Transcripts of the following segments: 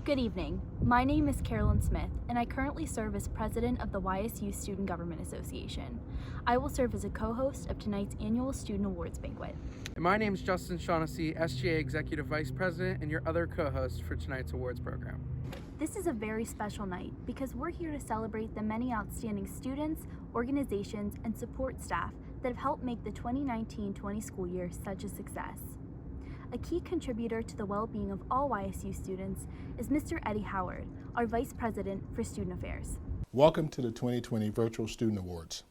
Good evening. My name is Carolyn Smith, and I currently serve as president of the YSU Student Government Association. I will serve as a co-host of tonight's annual Student Awards banquet. And my name is Justin Shaughnessy, SGA Executive Vice President and your other co-host for tonight's awards program. This is a very special night because we're here to celebrate the many outstanding students, organizations, and support staff that have helped make the 2019-20 school year such a success. A key contributor to the well-being of all YSU students is Mr. Eddie Howard, our Vice President for Student Affairs. Welcome to the 2020 Virtual Student Awards.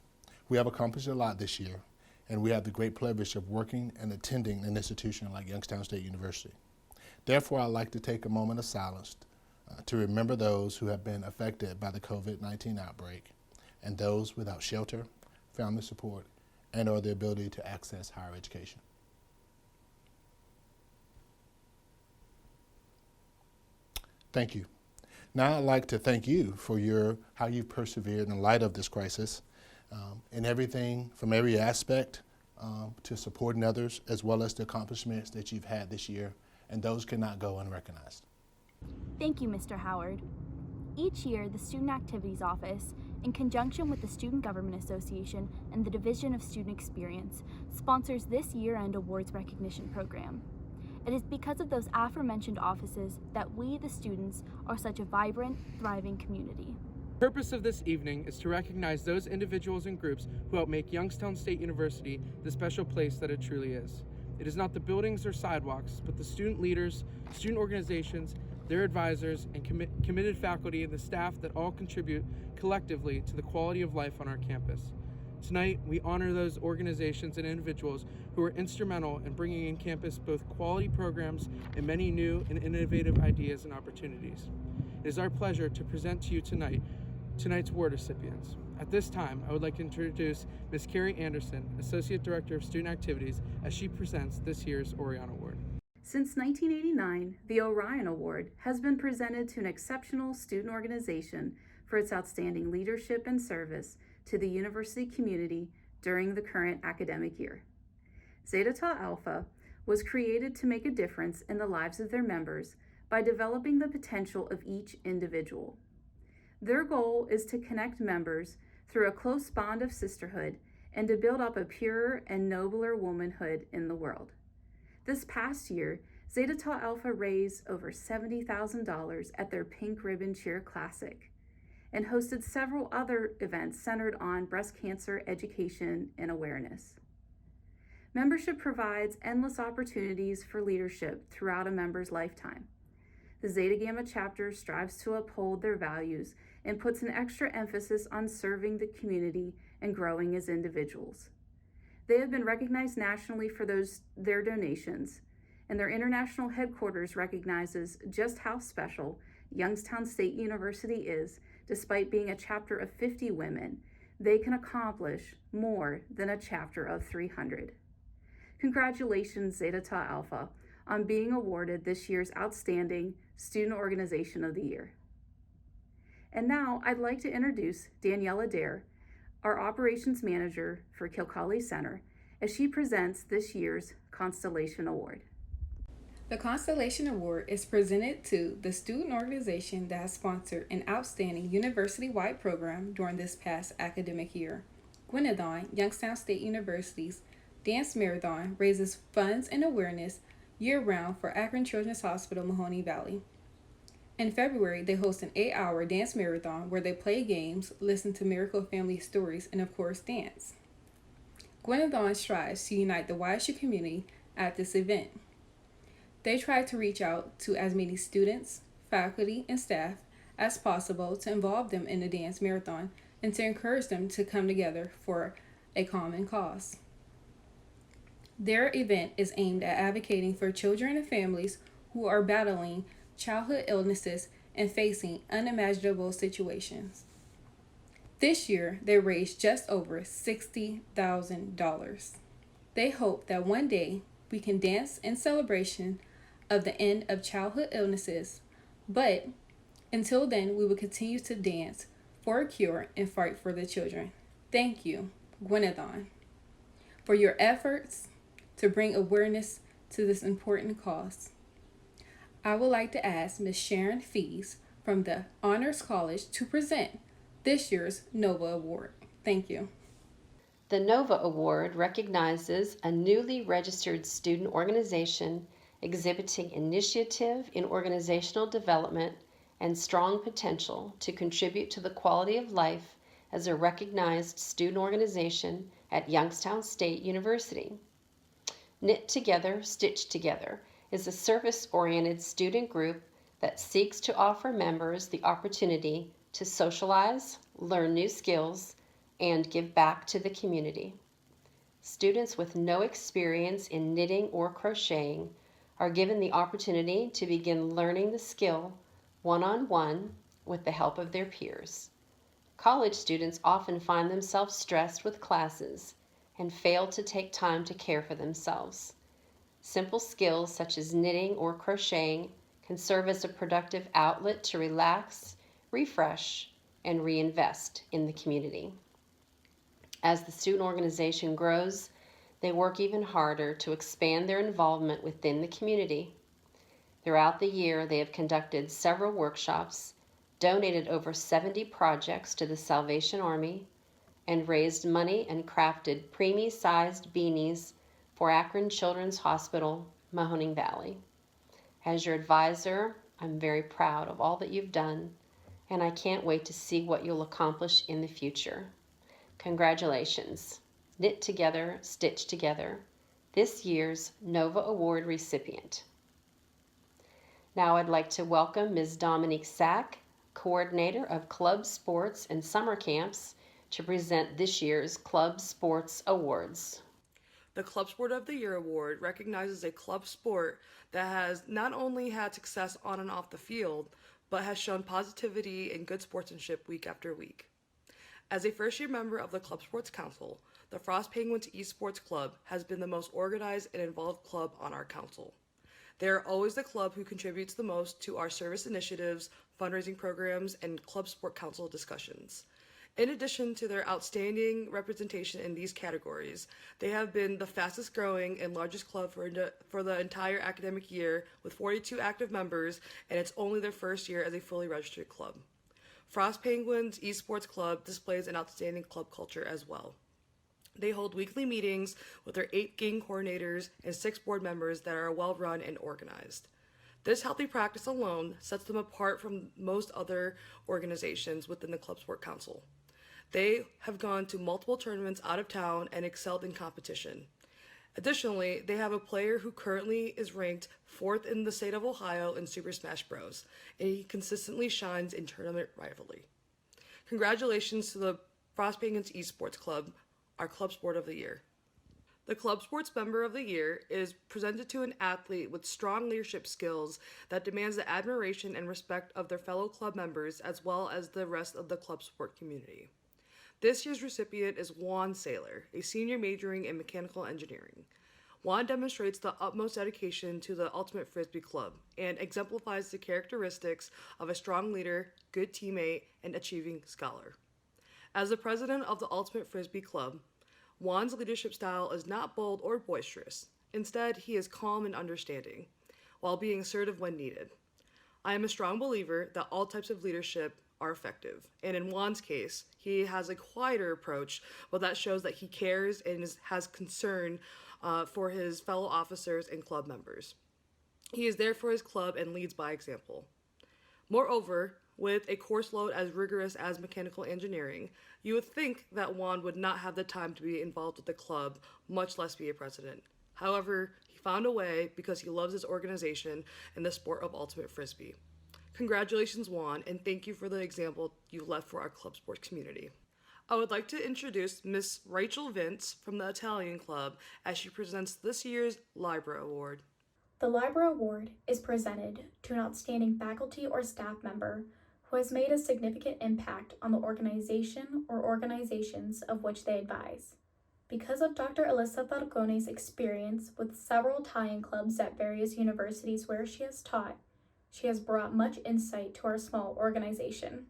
We have accomplished a lot this year, and we have the great privilege of working and attending an institution like Youngstown State University. Therefore, I'd like to take a moment of silence to remember those who have been affected by the COVID-19 outbreak and those without shelter, family support, and or the ability to access higher education. Thank you. Now I'd like to thank you for how you've persevered in light of this crisis in everything from every aspect to supporting others, as well as the accomplishments that you've had this year, and those cannot go unrecognized. Thank you, Mr. Howard. Each year, the Student Activities Office, in conjunction with the Student Government Association and the Division of Student Experience, sponsors this year-end awards recognition program. It is because of those aforementioned offices that we, the students, are such a vibrant, thriving community. The purpose of this evening is to recognize those individuals and groups who help make Youngstown State University the special place that it truly is. It is not the buildings or sidewalks, but the student leaders, student organizations, their advisors, and committed faculty and the staff that all contribute collectively to the quality of life on our campus. Tonight, we honor those organizations and individuals who are instrumental in bringing in campus both quality programs and many new and innovative ideas and opportunities. It is our pleasure to present to you tonight's award recipients. At this time, I would like to introduce Ms. Carrie Anderson, Associate Director of Student Activities, as she presents this year's Orion Award. Since 1989, the Orion Award has been presented to an exceptional student organization for its outstanding leadership and service to the university community during the current academic year. Zeta Tau Alpha was created to make a difference in the lives of their members by developing the potential of each individual. Their goal is to connect members through a close bond of sisterhood and to build up a purer and nobler womanhood in the world. This past year, Zeta Tau Alpha raised over $70,000 at their Pink Ribbon Cheer Classic and hosted several other events centered on breast cancer education and awareness. Membership provides endless opportunities for leadership throughout a member's lifetime. The Zeta Gamma chapter strives to uphold their values and puts an extra emphasis on serving the community and growing as individuals. They have been recognized nationally for their donations, and their international headquarters recognizes just how special Youngstown State University is. Despite being a chapter of 50 women, they can accomplish more than a chapter of 300. Congratulations, Zeta Tau Alpha, on being awarded this year's Outstanding Student Organization of the Year. And now I'd like to introduce Daniela Dare, our Operations Manager for Kilcawley Center, as she presents this year's Constellation Award. The Constellation Award is presented to the student organization that has sponsored an outstanding university-wide program during this past academic year. Gwynnethon, Youngstown State University's Dance Marathon, raises funds and awareness year-round for Akron Children's Hospital, Mahoney Valley. In February, they host an 8-hour dance marathon where they play games, listen to miracle family stories, and of course, dance. Gwynnethon strives to unite the YSU community at this event. They try to reach out to as many students, faculty, and staff as possible to involve them in the dance marathon and to encourage them to come together for a common cause. Their event is aimed at advocating for children and families who are battling childhood illnesses and facing unimaginable situations. This year, they raised just over $60,000. They hope that one day we can dance in celebration of the end of childhood illnesses, but until then, we will continue to dance for a cure and fight for the children. Thank you, Gwynnethon, for your efforts to bring awareness to this important cause. I would like to ask Ms. Sharon Fees from the Honors College to present this year's NOVA Award. Thank you. The NOVA Award recognizes a newly registered student organization exhibiting initiative in organizational development and strong potential to contribute to the quality of life as a recognized student organization at Youngstown State University. Knit Together, Stitch Together is a service-oriented student group that seeks to offer members the opportunity to socialize, learn new skills, and give back to the community. Students with no experience in knitting or crocheting are given the opportunity to begin learning the skill one-on-one with the help of their peers. College students often find themselves stressed with classes and fail to take time to care for themselves. Simple skills such as knitting or crocheting can serve as a productive outlet to relax, refresh, and reinvest in the community. As the student organization grows, they work even harder to expand their involvement within the community. Throughout the year, they have conducted several workshops, donated over 70 projects to the Salvation Army, and raised money and crafted preemie-sized beanies for Akron Children's Hospital, Mahoning Valley. As your advisor, I'm very proud of all that you've done, and I can't wait to see what you'll accomplish in the future. Congratulations. Knit Together, Stitch Together, this year's NOVA Award recipient. Now I'd like to welcome Ms. Dominique Sack, Coordinator of Club Sports and Summer Camps, to present this year's Club Sports Awards. The Club Sport of the Year Award recognizes a club sport that has not only had success on and off the field, but has shown positivity and good sportsmanship week after week. As a first-year member of the Club Sports Council, the Frost Penguins Esports Club has been the most organized and involved club on our council. They are always the club who contributes the most to our service initiatives, fundraising programs, and Club Sport Council discussions. In addition to their outstanding representation in these categories, they have been the fastest growing and largest club for the entire academic year with 42 active members, and it's only their first year as a fully registered club. Frost Penguins Esports Club displays an outstanding club culture as well. They hold weekly meetings with their 8 game coordinators and 6 board members that are well run and organized. This healthy practice alone sets them apart from most other organizations within the Club Sport Council. They have gone to multiple tournaments out of town and excelled in competition. Additionally, they have a player who currently is ranked 4th in the state of Ohio in Super Smash Bros., and he consistently shines in tournament rivalry. Congratulations to the Frost Penguins Esports Club, our Club Sport of the Year. The Club Sports Member of the Year is presented to an athlete with strong leadership skills that demands the admiration and respect of their fellow club members as well as the rest of the club sport community. This year's recipient is Juan Saylor, a senior majoring in mechanical engineering. Juan demonstrates the utmost dedication to the Ultimate Frisbee Club and exemplifies the characteristics of a strong leader, good teammate, and achieving scholar. As the president of the Ultimate Frisbee Club, Juan's leadership style is not bold or boisterous. Instead, he is calm and understanding, while being assertive when needed. I am a strong believer that all types of leadership are effective, and in Juan's case, he has a quieter approach, but that shows that he cares and has concern for his fellow officers and club members. He is there for his club and leads by example. Moreover, with a course load as rigorous as mechanical engineering, you would think that Juan would not have the time to be involved with the club, much less be a president. However, he found a way because he loves his organization and the sport of Ultimate Frisbee. Congratulations, Juan, and thank you for the example you left for our club sports community. I would like to introduce Miss Rachel Vince from the Italian Club as she presents this year's Libra Award. The Libra Award is presented to an outstanding faculty or staff member who has made a significant impact on the organization or organizations of which they advise. Because of Dr. Alyssa Falcone's experience with several Italian clubs at various universities where she has taught, she has brought much insight to our small organization.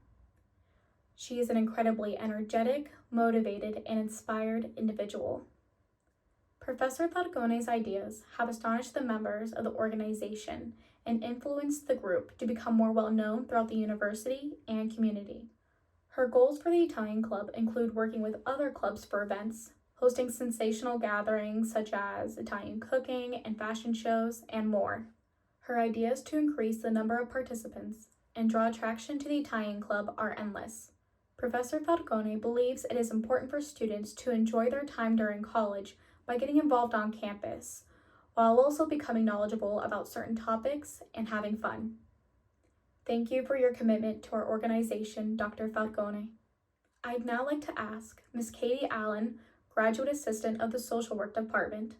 She is an incredibly energetic, motivated, and inspired individual. Professor Falcone's ideas have astonished the members of the organization and influenced the group to become more well known throughout the university and community. Her goals for the Italian Club include working with other clubs for events, hosting sensational gatherings such as Italian cooking and fashion shows, and more. Her ideas to increase the number of participants and draw attraction to the Italian Club are endless. Professor Falcone believes it is important for students to enjoy their time during college by getting involved on campus, while also becoming knowledgeable about certain topics and having fun. Thank you for your commitment to our organization, Dr. Falcone. I'd now like to ask Ms. Katie Allen, Graduate Assistant of the Social Work Department,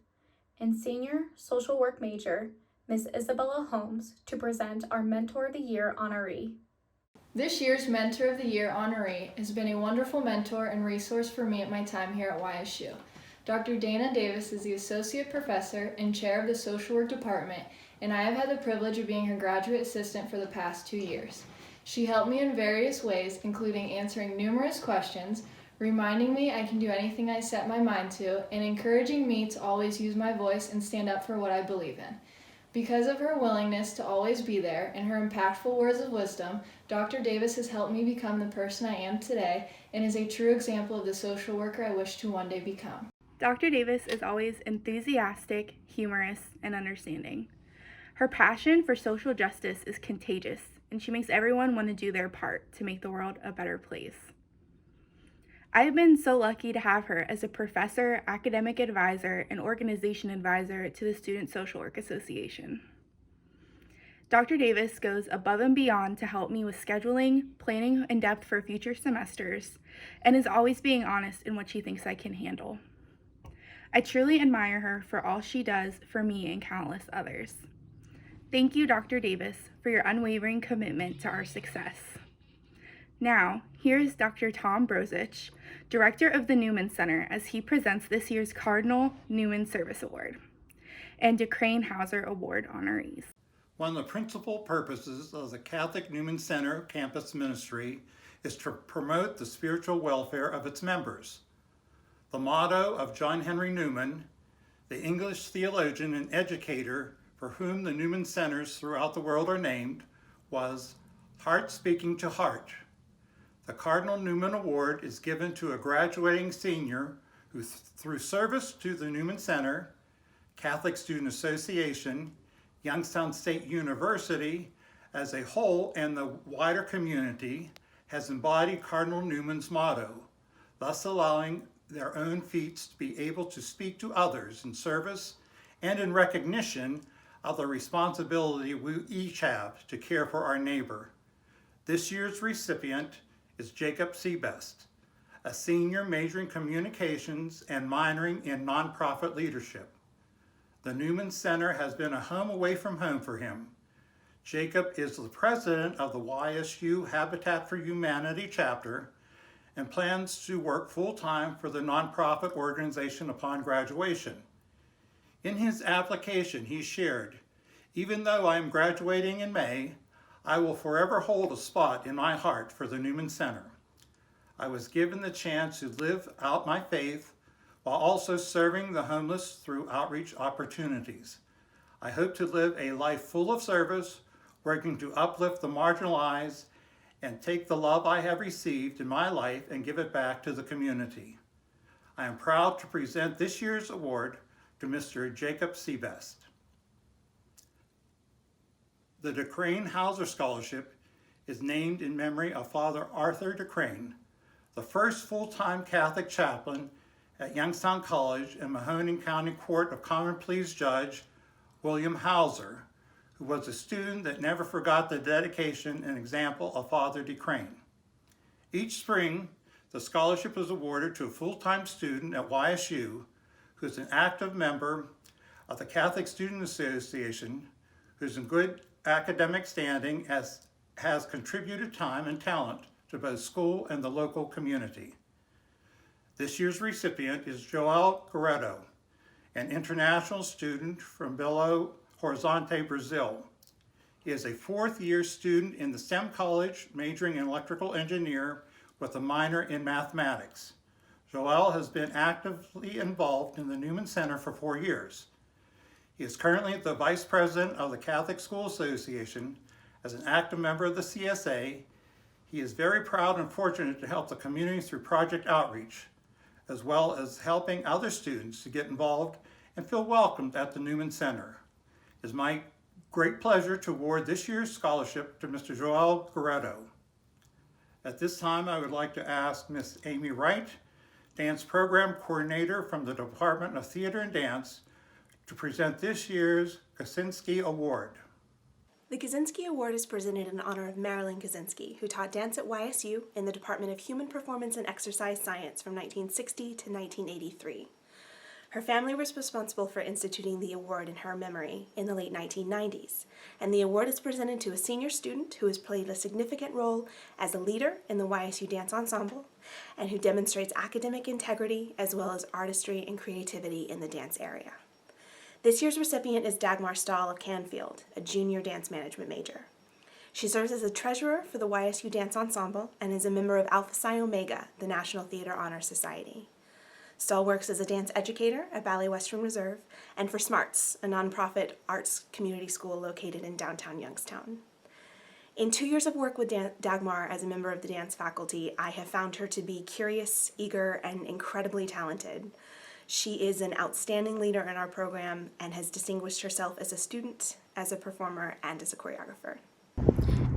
and Senior Social Work Major, Ms. Isabella Holmes, to present our Mentor of the Year honoree. This year's Mentor of the Year honoree has been a wonderful mentor and resource for me at my time here at YSU. Dr. Dana Davis is the Associate Professor and Chair of the Social Work Department, and I have had the privilege of being her graduate assistant for the past 2 years. She helped me in various ways, including answering numerous questions, reminding me I can do anything I set my mind to, and encouraging me to always use my voice and stand up for what I believe in. Because of her willingness to always be there and her impactful words of wisdom, Dr. Davis has helped me become the person I am today and is a true example of the social worker I wish to one day become. Dr. Davis is always enthusiastic, humorous, and understanding. Her passion for social justice is contagious, and she makes everyone want to do their part to make the world a better place. I have been so lucky to have her as a professor, academic advisor, and organization advisor to the Student Social Work Association. Dr. Davis goes above and beyond to help me with scheduling, planning in depth for future semesters, and is always being honest in what she thinks I can handle. I truly admire her for all she does for me and countless others. Thank you, Dr. Davis, for your unwavering commitment to our success. Now, here is Dr. Tom Brozich, Director of the Newman Center, as he presents this year's Cardinal Newman Service Award and DeCrane Hauser Award honorees. One of the principal purposes of the Catholic Newman Center campus ministry is to promote the spiritual welfare of its members. The motto of John Henry Newman, the English theologian and educator for whom the Newman Centers throughout the world are named, was "Heart Speaking to Heart." The Cardinal Newman Award is given to a graduating senior who, through service to the Newman Center, Catholic Student Association, Youngstown State University as a whole, and the wider community, has embodied Cardinal Newman's motto, thus allowing their own feats to be able to speak to others in service and in recognition of the responsibility we each have to care for our neighbor. This year's recipient is Jacob Seabest, a senior majoring communications and minoring in nonprofit leadership. The Newman Center has been a home away from home for him. Jacob is the president of the YSU Habitat for Humanity chapter and plans to work full-time for the nonprofit organization upon graduation. In his application, he shared, "Even though I am graduating in May, I will forever hold a spot in my heart for the Newman Center. I was given the chance to live out my faith while also serving the homeless through outreach opportunities. I hope to live a life full of service, working to uplift the marginalized and take the love I have received in my life and give it back to the community." I am proud to present this year's award to Mr. Jacob Seabest. The DeCrane Hauser Scholarship is named in memory of Father Arthur DeCrane, the first full-time Catholic chaplain at Youngstown College and Mahoning County Court of Common Pleas Judge William Hauser, who was a student that never forgot the dedication and example of Father DeCrane. Each spring, the scholarship is awarded to a full-time student at YSU who is an active member of the Catholic Student Association, who is in good academic standing, has contributed time and talent to both school and the local community. This year's recipient is Joel Guerrero, an international student from Belo Horizonte, Brazil. He is a fourth-year student in the STEM college, majoring in electrical engineer with a minor in mathematics. Joel has been actively involved in the Newman Center for 4 years. He is currently the Vice President of the Catholic School Association. As an active member of the CSA, he is very proud and fortunate to help the community through project outreach, as well as helping other students to get involved and feel welcomed at the Newman Center. It is my great pleasure to award this year's scholarship to Mr. Joel Guerrero. At this time, I would like to ask Ms. Amy Wright, Dance Program Coordinator from the Department of Theater and Dance, to present this year's Kaczynski Award. The Kaczynski Award is presented in honor of Marilyn Kaczynski, who taught dance at YSU in the Department of Human Performance and Exercise Science from 1960 to 1983. Her family was responsible for instituting the award in her memory in the late 1990s, and the award is presented to a senior student who has played a significant role as a leader in the YSU Dance Ensemble and who demonstrates academic integrity as well as artistry and creativity in the dance area. This year's recipient is Dagmar Stahl of Canfield, a junior dance management major. She serves as a treasurer for the YSU Dance Ensemble and is a member of Alpha Psi Omega, the National Theater Honor Society. Stahl works as a dance educator at Ballet Western Reserve and for SMARTS, a nonprofit arts community school located in downtown Youngstown. In 2 years of work with Dagmar as a member of the dance faculty, I have found her to be curious, eager, and incredibly talented. She is an outstanding leader in our program and has distinguished herself as a student, as a performer, and as a choreographer.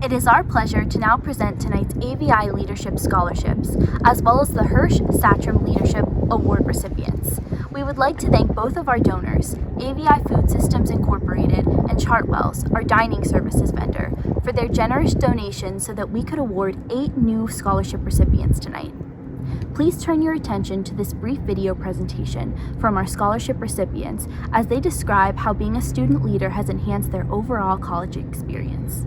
It is our pleasure to now present tonight's AVI Leadership Scholarships, as well as the Hirsch-Satrum Leadership Award recipients. We would like to thank both of our donors, AVI Food Systems Incorporated and Chartwells, our dining services vendor, for their generous donations so that we could award 8 new scholarship recipients tonight. Please turn your attention to this brief video presentation from our scholarship recipients as they describe how being a student leader has enhanced their overall college experience.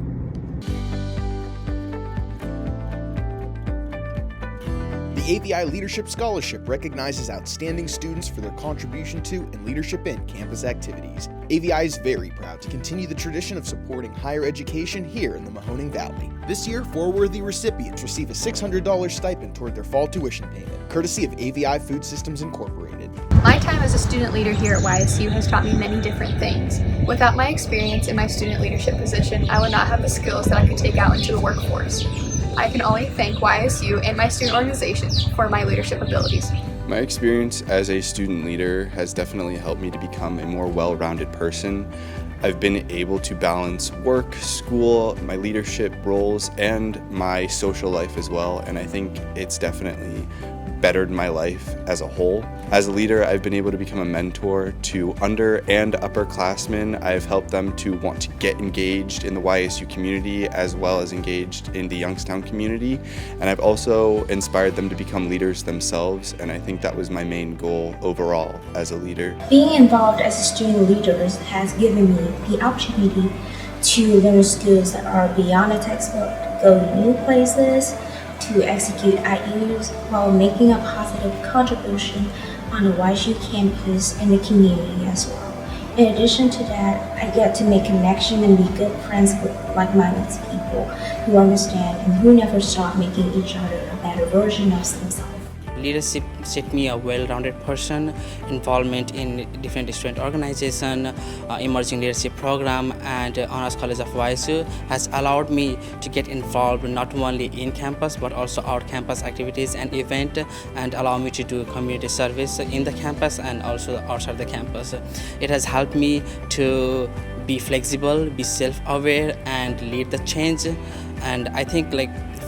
The AVI Leadership Scholarship recognizes outstanding students for their contribution to and leadership in campus activities. AVI is very proud to continue the tradition of supporting higher education here in the Mahoning Valley. This year, 4 worthy recipients receive a $600 stipend toward their fall tuition payment, courtesy of AVI Food Systems Incorporated. My time as a student leader here at YSU has taught me many different things. Without my experience in my student leadership position, I would not have the skills that I could take out into the workforce. I can only thank YSU and my student organization for my leadership abilities. My experience as a student leader has definitely helped me to become a more well-rounded person. I've been able to balance work, school, my leadership roles, and my social life as well, and I think it's definitely bettered my life as a whole. As a leader, I've been able to become a mentor to under and upperclassmen. I've helped them to want to get engaged in the YSU community as well as engaged in the Youngstown community, and I've also inspired them to become leaders themselves, and I think that was my main goal overall as a leader. Being involved as a student leader has given me the opportunity to learn skills that are beyond the textbook, go to new places, to execute ideas while making a positive contribution on the YSU campus and the community as well. In addition to that, I get to make connection and be good friends with like-minded people who understand and who never stop making each other a better version of themselves. Leadership set me a well-rounded person. Involvement in different student organization, emerging leadership program, and Honors College of YSU has allowed me to get involved not only in campus but also out campus activities and event, and allow me to do community service in the campus and also outside the campus. It has helped me to be flexible, be self-aware, and lead the change. And I think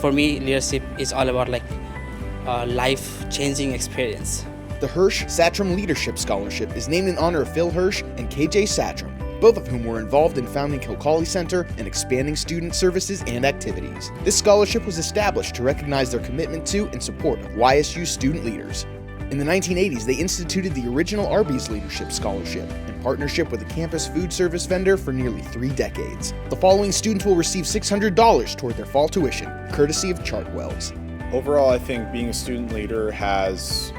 for me, leadership is all about life-changing experience. The Hirsch-Satrum Leadership Scholarship is named in honor of Phil Hirsch and KJ Satrum, both of whom were involved in founding Kilcawley Center and expanding student services and activities. This scholarship was established to recognize their commitment to and support of YSU student leaders. In the 1980s, they instituted the original Arby's Leadership Scholarship in partnership with a campus food service vendor for nearly 3 decades. The following students will receive $600 toward their fall tuition, courtesy of Chartwells. Overall, I think being a student leader has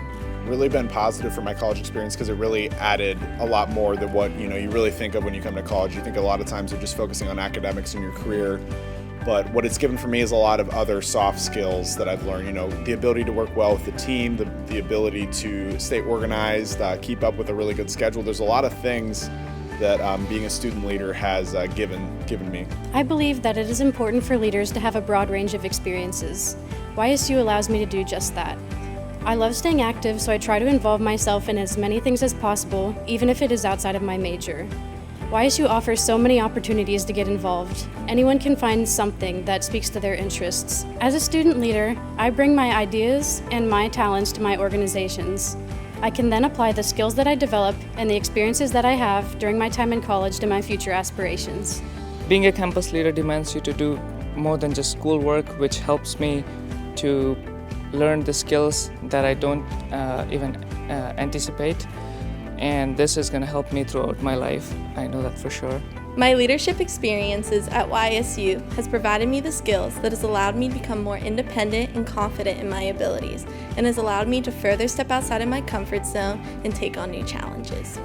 really been positive for my college experience because it really added a lot more than what you really think of when you come to college. You think a lot of times you're just focusing on academics in your career, but what it's given for me is a lot of other soft skills that I've learned. The ability to work well with the team, the ability to stay organized, keep up with a really good schedule. There's a lot of things that being a student leader has given me. I believe that it is important for leaders to have a broad range of experiences. YSU allows me to do just that. I love staying active, so I try to involve myself in as many things as possible, even if it is outside of my major. YSU offers so many opportunities to get involved. Anyone can find something that speaks to their interests. As a student leader, I bring my ideas and my talents to my organizations. I can then apply the skills that I develop and the experiences that I have during my time in college to my future aspirations. Being a campus leader demands you to do more than just schoolwork, which helps me to learn the skills that I don't even anticipate. And this is going to help me throughout my life. I know that for sure. My leadership experiences at YSU has provided me the skills that has allowed me to become more independent and confident in my abilities, and has allowed me to further step outside of my comfort zone and take on new challenges.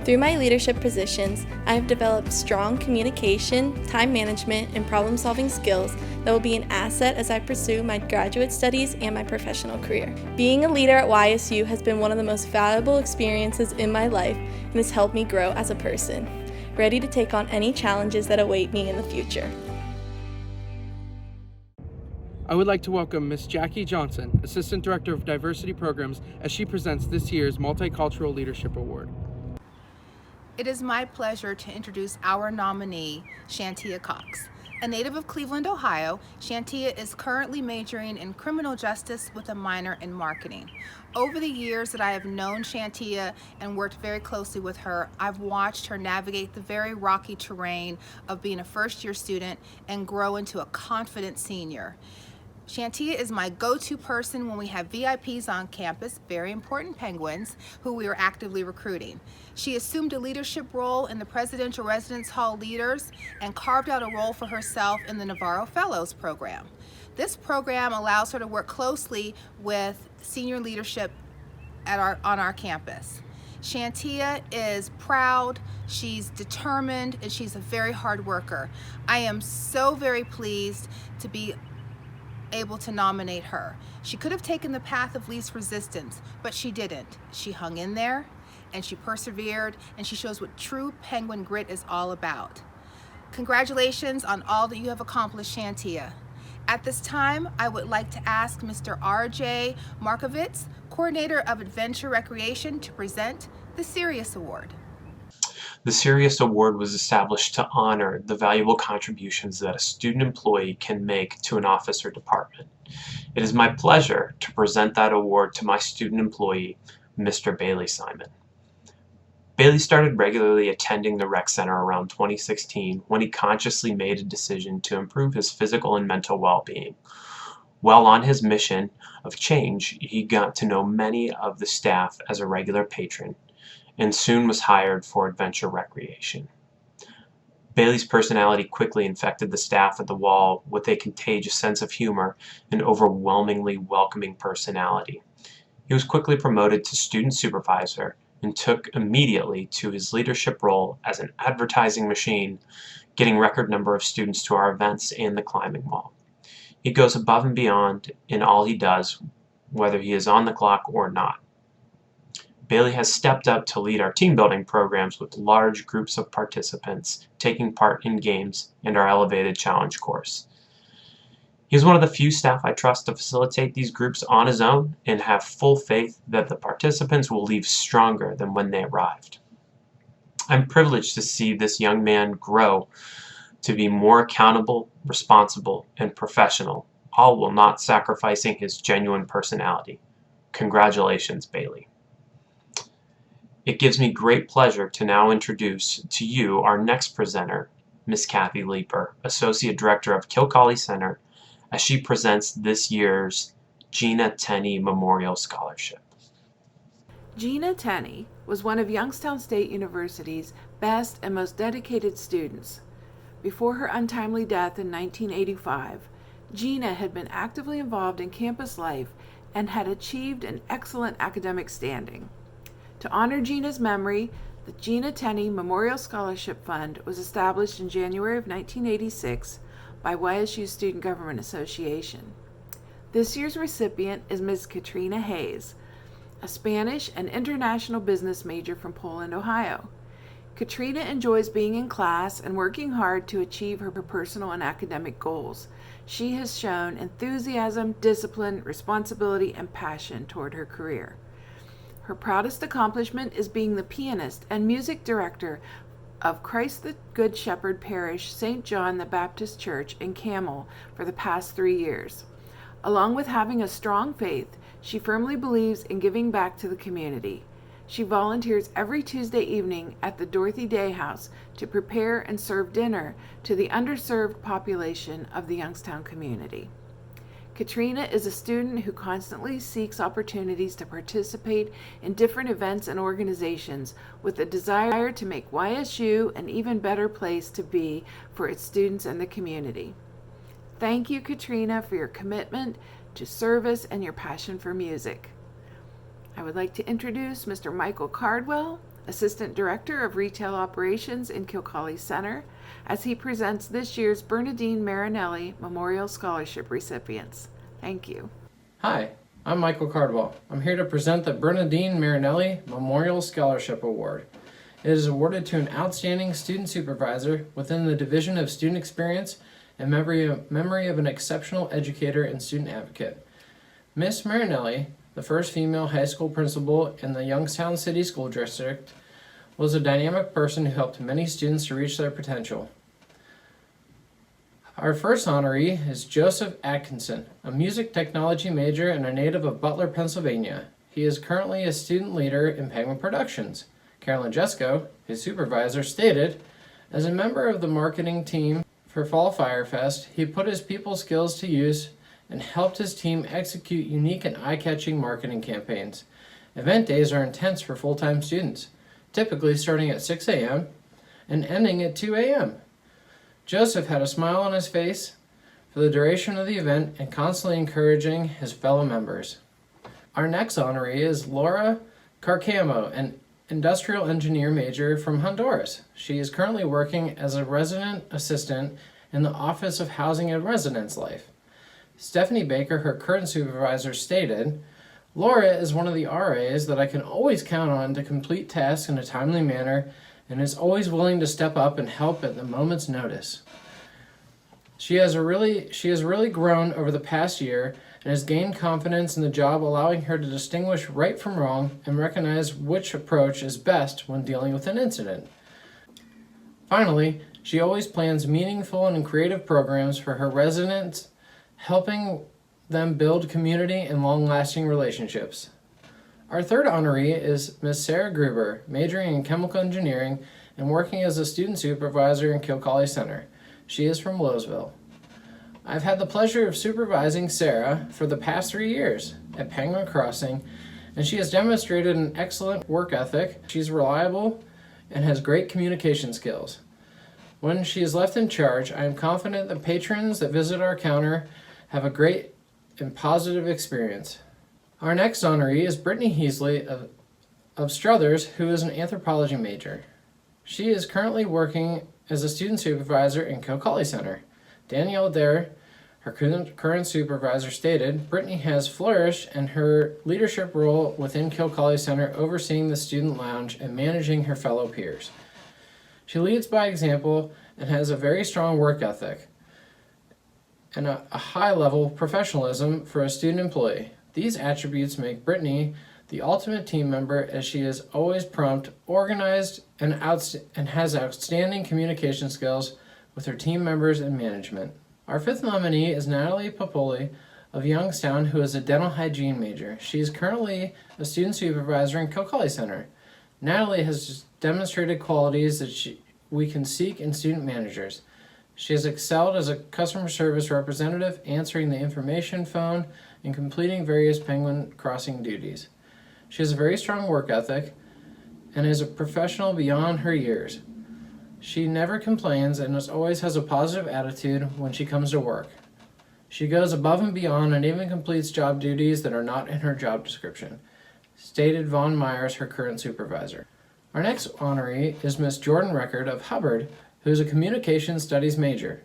Through my leadership positions, I have developed strong communication, time management, and problem-solving skills that will be an asset as I pursue my graduate studies and my professional career. Being a leader at YSU has been one of the most valuable experiences in my life and has helped me grow as a person, ready to take on any challenges that await me in the future. I would like to welcome Ms. Jackie Johnson, Assistant Director of Diversity Programs, as she presents this year's Multicultural Leadership Award. It is my pleasure to introduce our nominee, Shantia Cox. A native of Cleveland, Ohio, Shantia is currently majoring in criminal justice with a minor in marketing. Over the years that I have known Shantia and worked very closely with her, I've watched her navigate the very rocky terrain of being a first-year student and grow into a confident senior. Shantia is my go-to person when we have VIPs on campus, very important Penguins, who we are actively recruiting. She assumed a leadership role in the Presidential Residence Hall Leaders and carved out a role for herself in the Navarro Fellows program. This program allows her to work closely with senior leadership on our campus. Shantia is proud, she's determined, and she's a very hard worker. I am so very pleased to be able to nominate her. She could have taken the path of least resistance, but she didn't. She hung in there, and she persevered, and she shows what true Penguin grit is all about. Congratulations on all that you have accomplished, Shantia. At this time, I would like to ask Mr. R.J. Markovitz, Coordinator of Adventure Recreation, to present the Sirius Award. The Sirius Award was established to honor the valuable contributions that a student employee can make to an office or department. It is my pleasure to present that award to my student employee, Mr. Bailey Simon. Bailey started regularly attending the rec center around 2016 when he consciously made a decision to improve his physical and mental well-being. While on his mission of change, he got to know many of the staff as a regular patron, and soon was hired for adventure recreation. Bailey's personality quickly infected the staff at the Wall with a contagious sense of humor and overwhelmingly welcoming personality. He was quickly promoted to student supervisor and took immediately to his leadership role as an advertising machine, getting record number of students to our events and the climbing wall. He goes above and beyond in all he does, whether he is on the clock or not. Bailey has stepped up to lead our team building programs with large groups of participants taking part in games and our elevated challenge course. He is one of the few staff I trust to facilitate these groups on his own and have full faith that the participants will leave stronger than when they arrived. I'm privileged to see this young man grow to be more accountable, responsible, and professional, all while not sacrificing his genuine personality. Congratulations, Bailey. It gives me great pleasure to now introduce to you our next presenter, Ms. Kathy Leeper, Associate Director of Kilcawley Center, as she presents this year's Gina Tenney Memorial Scholarship. Gina Tenney was one of Youngstown State University's best and most dedicated students. Before her untimely death in 1985, Gina had been actively involved in campus life and had achieved an excellent academic standing. To honor Gina's memory, the Gina Tenney Memorial Scholarship Fund was established in January of 1986 by YSU Student Government Association. This year's recipient is Ms. Katrina Hayes, a Spanish and international business major from Poland, Ohio. Katrina enjoys being in class and working hard to achieve her personal and academic goals. She has shown enthusiasm, discipline, responsibility, and passion toward her career. Her proudest accomplishment is being the pianist and music director of Christ the Good Shepherd Parish, St. John the Baptist Church in Camel for the past 3 years. Along with having a strong faith, she firmly believes in giving back to the community. She volunteers every Tuesday evening at the Dorothy Day House to prepare and serve dinner to the underserved population of the Youngstown community. Katrina is a student who constantly seeks opportunities to participate in different events and organizations with a desire to make YSU an even better place to be for its students and the community. Thank you, Katrina, for your commitment to service and your passion for music. I would like to introduce Mr. Michael Cardwell, Assistant Director of Retail Operations in Kilcawley Center, as he presents this year's Bernadine Marinelli Memorial Scholarship recipients. Thank you. Hi, I'm Michael Cardwell. I'm here to present the Bernadine Marinelli Memorial Scholarship Award. It is awarded to an outstanding student supervisor within the Division of Student Experience in memory of an exceptional educator and student advocate. Miss Marinelli, the first female high school principal in the Youngstown City School District, was a dynamic person who helped many students to reach their potential. Our first honoree is Joseph Atkinson, a music technology major and a native of Butler, Pennsylvania. He is currently a student leader in Penguin Productions. Carolyn Jesko, his supervisor, stated, as a member of the marketing team for Fall Firefest, he put his people skills to use and helped his team execute unique and eye-catching marketing campaigns. Event days are intense for full-time students, typically starting at 6 a.m. and ending at 2 a.m. Joseph had a smile on his face for the duration of the event and constantly encouraging his fellow members. Our next honoree is Laura Carcamo, an industrial engineer major from Honduras. She is currently working as a resident assistant in the Office of Housing and Residence Life. Stephanie Baker, her current supervisor, stated, Laura is one of the RAs that I can always count on to complete tasks in a timely manner and is always willing to step up and help at the moment's notice. She has really grown over the past year and has gained confidence in the job, allowing her to distinguish right from wrong and recognize which approach is best when dealing with an incident. Finally, she always plans meaningful and creative programs for her residents, helping them build community and long-lasting relationships. Our third honoree is Ms. Sarah Gruber, majoring in chemical engineering and working as a student supervisor in Kilcawley Center. She is from Lowesville. I've had the pleasure of supervising Sarah for the past 3 years at Penguin Crossing, and she has demonstrated an excellent work ethic. She's reliable and has great communication skills. When she is left in charge, I am confident that patrons that visit our counter have a great and positive experience. Our next honoree is Brittany Heasley of Struthers, who is an anthropology major. She is currently working as a student supervisor in Kilcawley Center. Danielle Dare, her current supervisor, stated, Brittany has flourished in her leadership role within Kilcawley Center, overseeing the student lounge and managing her fellow peers. She leads by example and has a very strong work ethic and a high level of professionalism for a student employee. These attributes make Brittany the ultimate team member, as she is always prompt, organized, and has outstanding communication skills with her team members and management. Our fifth nominee is Natalie Popoli of Youngstown, who is a dental hygiene major. She is currently a student supervisor in Kilcawley Center. Natalie has demonstrated qualities that we can seek in student managers. She has excelled as a customer service representative, answering the information phone and completing various Penguin Crossing duties. She has a very strong work ethic and is a professional beyond her years. She never complains and always has a positive attitude when she comes to work. She goes above and beyond and even completes job duties that are not in her job description, stated Vaughn Myers, her current supervisor. Our next honoree is Miss Jordan Record of Hubbard, who is a communication studies major.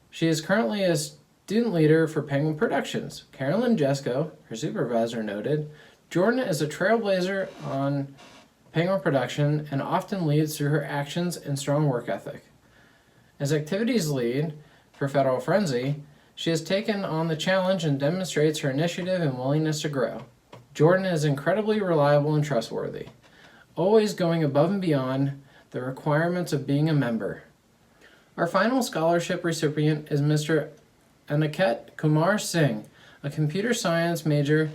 She is currently a student leader for Penguin Productions. Carolyn Jesko, her supervisor, noted, Jordan is a trailblazer on Penguin production and often leads through her actions and strong work ethic. As activities lead for Federal Frenzy, she has taken on the challenge and demonstrates her initiative and willingness to grow. Jordan is incredibly reliable and trustworthy, always going above and beyond the requirements of being a member. Our final scholarship recipient is Mr. Aniket Kumar Singh, a computer science major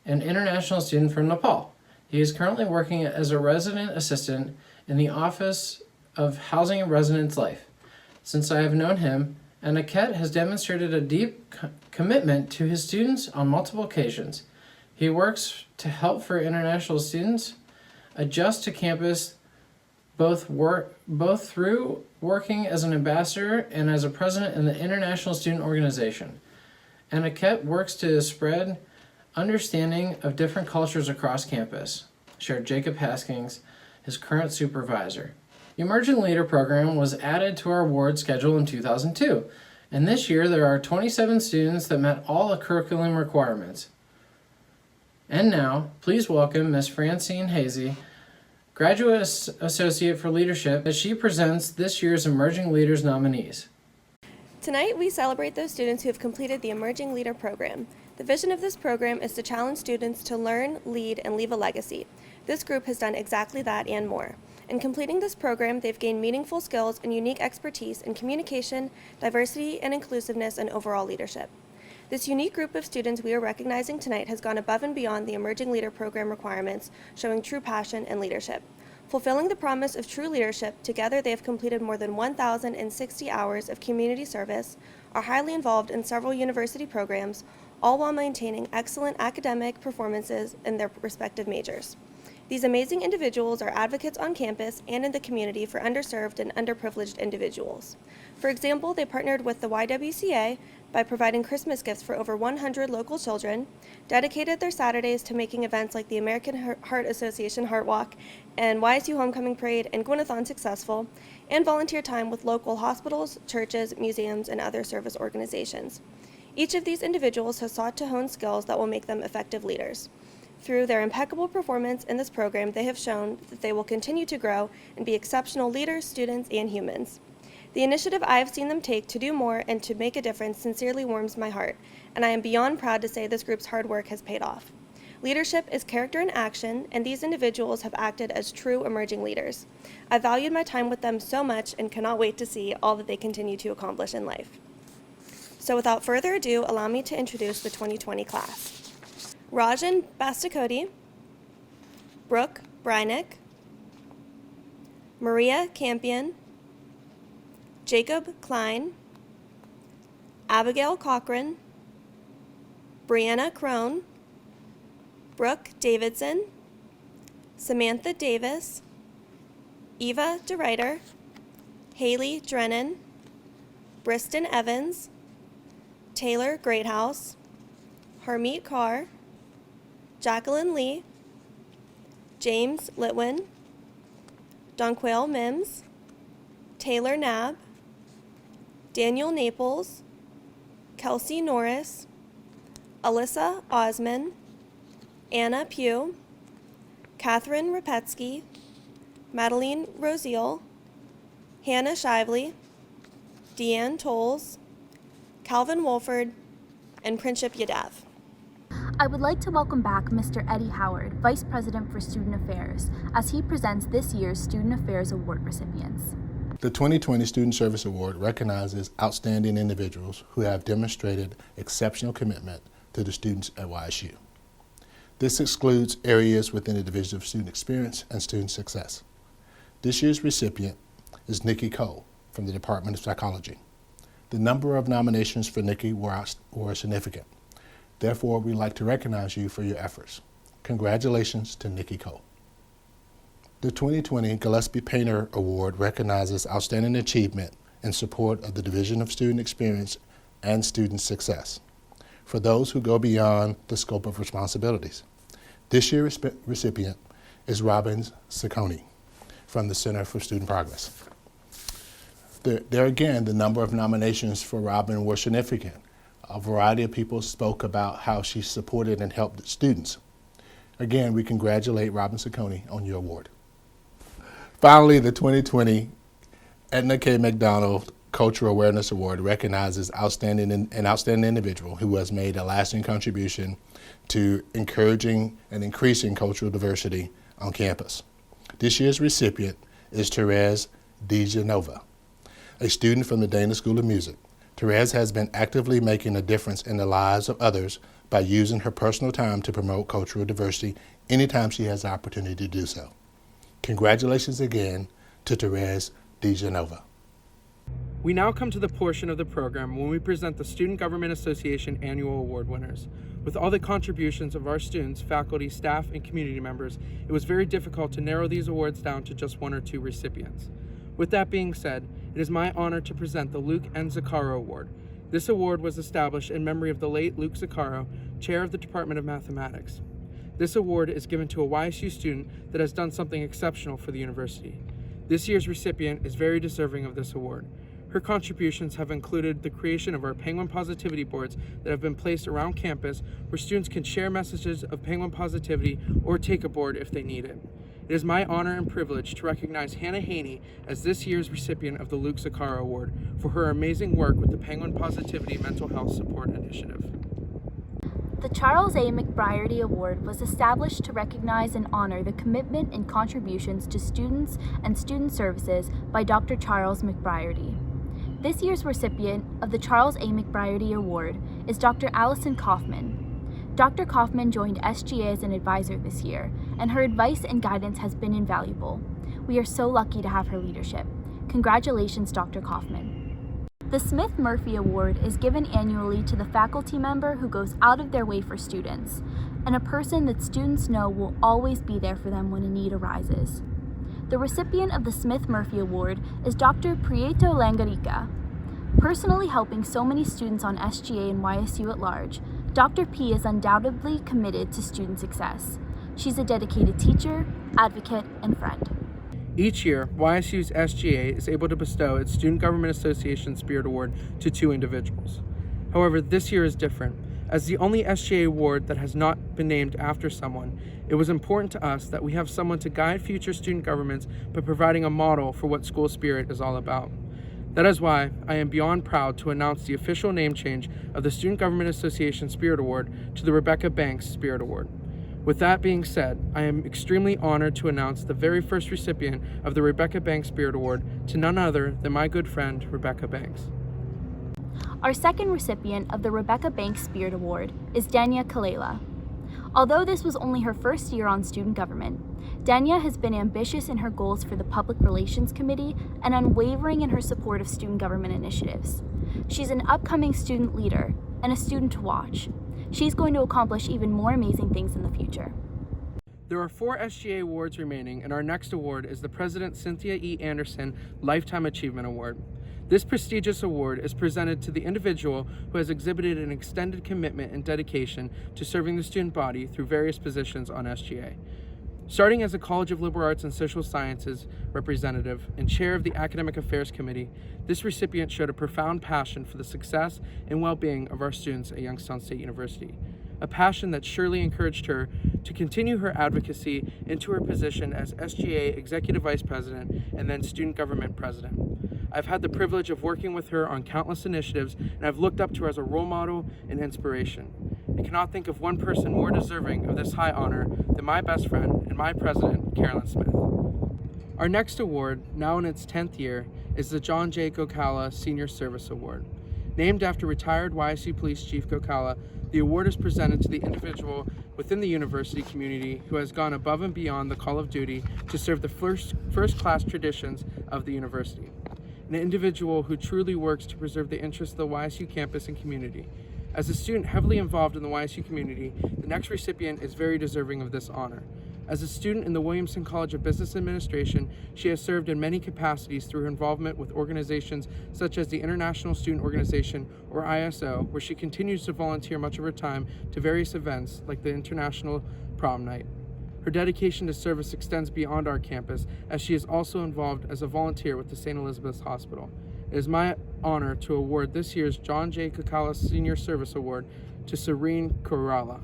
and international student from Nepal. He is currently working as a resident assistant in the Office of Housing and Residence Life. Since I have known him, Aniket has demonstrated a deep commitment to his students on multiple occasions. He works to help for international students adjust to campus both through working as an ambassador and as a president in the International Student Organization. Aniket works to spread understanding of different cultures across campus, shared Jacob Haskins, his current supervisor. The Emerging Leader program was added to our award schedule in 2002, and this year there are 27 students that met all the curriculum requirements. And now, please welcome Ms. Francine Hazy, Graduate Associate for Leadership, as she presents this year's Emerging Leaders nominees. Tonight, we celebrate those students who have completed the Emerging Leader program. The vision of this program is to challenge students to learn, lead, and leave a legacy. This group has done exactly that and more. In completing this program, they've gained meaningful skills and unique expertise in communication, diversity and inclusiveness, and overall leadership. This unique group of students we are recognizing tonight has gone above and beyond the Emerging Leader program requirements, showing true passion and leadership. Fulfilling the promise of true leadership, together they have completed more than 1,060 hours of community service, are highly involved in several university programs, all while maintaining excellent academic performances in their respective majors. These amazing individuals are advocates on campus and in the community for underserved and underprivileged individuals. For example, they partnered with the YWCA by providing Christmas gifts for over 100 local children, dedicated their Saturdays to making events like the American Heart Association Heart Walk and YSU Homecoming Parade and Gwynathon successful, and volunteer time with local hospitals, churches, museums, and other service organizations. Each of these individuals has sought to hone skills that will make them effective leaders. Through their impeccable performance in this program, they have shown that they will continue to grow and be exceptional leaders, students, and humans. The initiative I have seen them take to do more and to make a difference sincerely warms my heart, and I am beyond proud to say this group's hard work has paid off. Leadership is character in action, and these individuals have acted as true emerging leaders. I valued my time with them so much and cannot wait to see all that they continue to accomplish in life. So without further ado, allow me to introduce the 2020 class. Rajan Bastakoti, Brooke Brynick, Maria Campion, Jacob Klein, Abigail Cochran, Brianna Crone, Brooke Davidson, Samantha Davis, Eva DeRuyter, Haley Drennan, Briston Evans, Taylor Greathouse, Harmeet Kaur, Jacqueline Lee, James Litwin, Donquail Mims, Taylor Knabb, Daniel Naples, Kelsey Norris, Alyssa Osman, Anna Pugh, Catherine Rapetsky, Madeline Rosiel, Hannah Shively, Deanne Tolles, Calvin Wolford, and Princip Yadav. I would like to welcome back Mr. Eddie Howard, Vice President for Student Affairs, as he presents this year's Student Affairs Award recipients. The 2020 Student Service Award recognizes outstanding individuals who have demonstrated exceptional commitment to the students at YSU. This excludes areas within the Division of Student Experience and Student Success. This year's recipient is Nikki Cole from the Department of Psychology. The number of nominations for Nikki were significant. Therefore, we'd like to recognize you for your efforts. Congratulations to Nikki Cole. The 2020 Gillespie Painter Award recognizes outstanding achievement in support of the Division of Student Experience and Student Success for those who go beyond the scope of responsibilities. This year's recipient is Robin Ciccone from the Center for Student Progress. There again, the number of nominations for Robin were significant. A variety of people spoke about how she supported and helped students. Again, we congratulate Robin Ciccone on your award. Finally, the 2020 Edna K. McDonald Cultural Awareness Award recognizes an outstanding individual who has made a lasting contribution to encouraging and increasing cultural diversity on campus. This year's recipient is Therese DeGenova, a student from the Dana School of Music. Therese has been actively making a difference in the lives of others by using her personal time to promote cultural diversity anytime she has the opportunity to do so. Congratulations again to Therese DeGenova. We now come to the portion of the program when we present the Student Government Association Annual Award winners. With all the contributions of our students, faculty, staff, and community members, it was very difficult to narrow these awards down to just one or two recipients. With that being said, it is my honor to present the Luke N. Zaccaro Award. This award was established in memory of the late Luke Zaccaro, chair of the Department of Mathematics. This award is given to a YSU student that has done something exceptional for the university. This year's recipient is very deserving of this award. Her contributions have included the creation of our Penguin Positivity boards that have been placed around campus where students can share messages of penguin positivity or take a board if they need it. It is my honor and privilege to recognize Hannah Haney as this year's recipient of the Luke Zaccaro Award for her amazing work with the Penguin Positivity Mental Health Support Initiative. The Charles A. McBriarty Award was established to recognize and honor the commitment and contributions to students and student services by Dr. Charles McBriarty. This year's recipient of the Charles A. McBriarty Award is Dr. Allison Kaufman. Dr. Kaufman joined SGA as an advisor this year, and her advice and guidance has been invaluable. We are so lucky to have her leadership. Congratulations, Dr. Kaufman. The Smith-Murphy Award is given annually to the faculty member who goes out of their way for students, and a person that students know will always be there for them when a need arises. The recipient of the Smith-Murphy Award is Dr. Prieto Langarica. Personally helping so many students on SGA and YSU at large, Dr. P is undoubtedly committed to student success. She's a dedicated teacher, advocate, and friend. Each year, YSU's SGA is able to bestow its Student Government Association Spirit Award to two individuals. However, this year is different. As the only SGA award that has not been named after someone, it was important to us that we have someone to guide future student governments by providing a model for what school spirit is all about. That is why I am beyond proud to announce the official name change of the Student Government Association Spirit Award to the Rebecca Banks Spirit Award. With that being said, I am extremely honored to announce the very first recipient of the Rebecca Banks Spirit Award to none other than my good friend, Rebecca Banks. Our second recipient of the Rebecca Banks Spirit Award is Dania Kalela. Although this was only her first year on student government, Dania has been ambitious in her goals for the Public Relations Committee and unwavering in her support of student government initiatives. She's an upcoming student leader and a student to watch. She's going to accomplish even more amazing things in the future. There are 4 SGA awards remaining, and our next award is the President Cynthia E. Anderson Lifetime Achievement Award. This prestigious award is presented to the individual who has exhibited an extended commitment and dedication to serving the student body through various positions on SGA. Starting as a College of Liberal Arts and Social Sciences representative and chair of the Academic Affairs Committee, this recipient showed a profound passion for the success and well-being of our students at Youngstown State University, a passion that surely encouraged her to continue her advocacy into her position as SGA Executive Vice President and then Student Government President. I've had the privilege of working with her on countless initiatives, and I've looked up to her as a role model and inspiration. I cannot think of one person more deserving of this high honor than my best friend and my president, Carolyn Smith. Our next award, now in its 10th year, is the John J. Gokala Senior Service Award. Named after retired YSU Police Chief Gokala, the award is presented to the individual within the university community who has gone above and beyond the call of duty to serve the first-class traditions of the university. An individual who truly works to preserve the interests of the YSU campus and community. As a student heavily involved in the YSU community, the next recipient is very deserving of this honor. As a student in the Williamson College of Business Administration, she has served in many capacities through her involvement with organizations such as the International Student Organization, or ISO, where she continues to volunteer much of her time to various events like the International Prom Night. Her dedication to service extends beyond our campus, as she is also involved as a volunteer with the St. Elizabeth's Hospital. It is my honor to award this year's John J. Gokala Senior Service Award to Serene Corrala.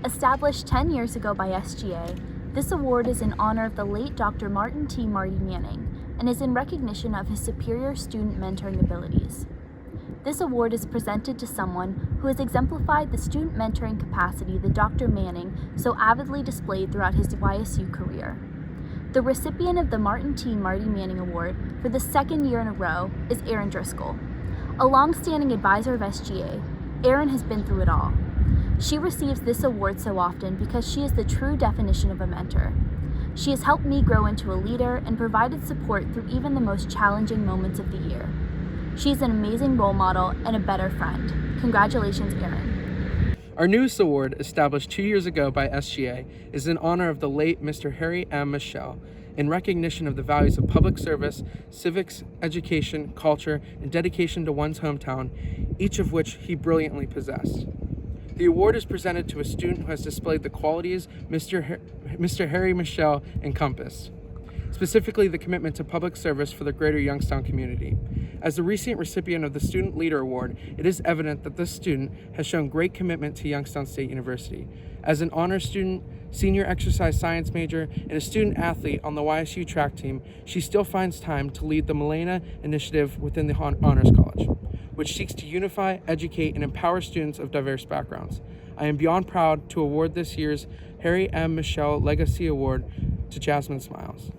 Established 10 years ago by SGA, This award is in honor of the late Dr. Martin T. Marty Manning and is in recognition of his superior student mentoring abilities. This award is presented to someone who has exemplified the student mentoring capacity that Dr. Manning so avidly displayed throughout his YSU career. The recipient of the Martin T. Marty Manning Award for the second year in a row is Erin Driscoll. A long-standing advisor of SGA, Erin has been through it all. She receives this award so often because she is the true definition of a mentor. She has helped me grow into a leader and provided support through even the most challenging moments of the year. She's an amazing role model and a better friend. Congratulations, Erin. Our newest award, established 2 years ago by SGA, is in honor of the late Mr. Harry M. Michelle, in recognition of the values of public service, civics, education, culture, and dedication to one's hometown, each of which he brilliantly possessed. The award is presented to a student who has displayed the qualities Mr. Harry Michelle encompassed, specifically the commitment to public service for the greater Youngstown community. As the recent recipient of the Student Leader Award, it is evident that this student has shown great commitment to Youngstown State University. As an honors student, senior exercise science major, and a student athlete on the YSU track team, she still finds time to lead the Milena Initiative within the Honors College, which seeks to unify, educate, and empower students of diverse backgrounds. I am beyond proud to award this year's Harry M. Michelle Legacy Award to Jasmine Smiles.